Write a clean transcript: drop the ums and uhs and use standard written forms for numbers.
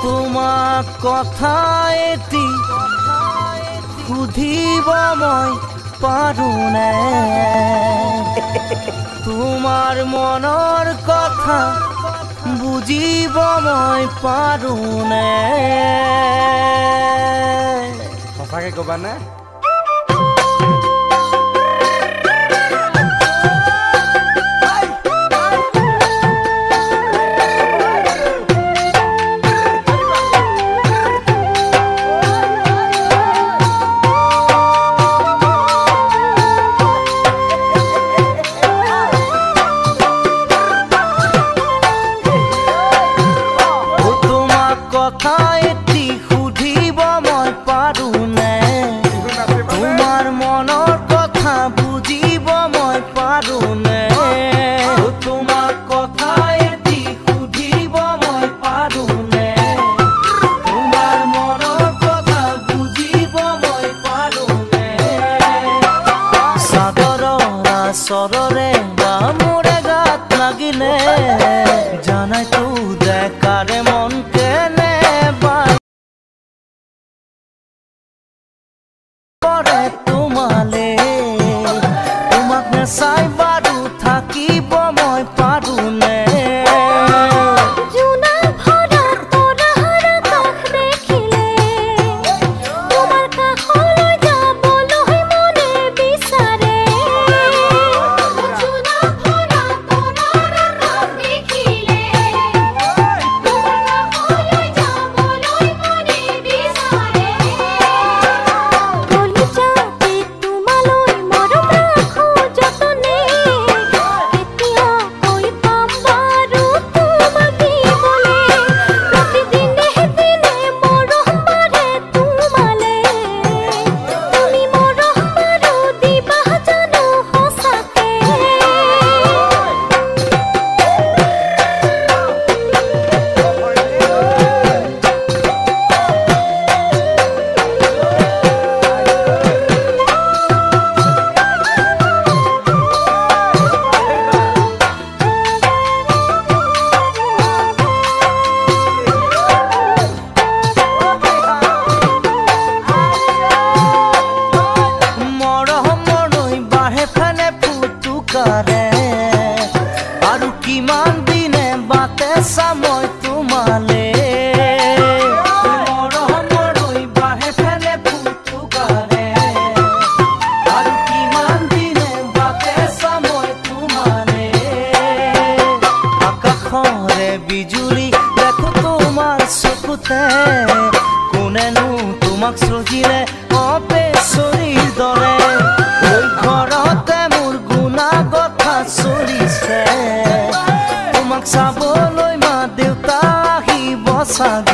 তোমাক কথা এটি সুধিব মই পাৰোনে তোমাৰ মনৰ কথা বুজিব মই পাৰোনে সঁচাকে কবা নে সৰৰে মোৰে গাত লাগিলে জানাই তো দেখাৰে মন কেনে পৰে তোমালে তোমাক নেচাই বাৰু থাকিব মই পাৰোনে আৰু কিমান দিনে বাতে সময় তোমালে মৰমৰৈ বাহে ফেলে ফুটুকাৰে আৰু কিমান দিনে বাতে সময় তোমালে আকাশৰে বিজুলী দেখো তোমাৰ চকুতে কোনেনো তোমাক চজিলে অপেচৰীৰ দৰে ঘৰতে মোৰ গুণা কথা চলিছে তোমাক চাবলৈ মা দেউতা আহিব চাগে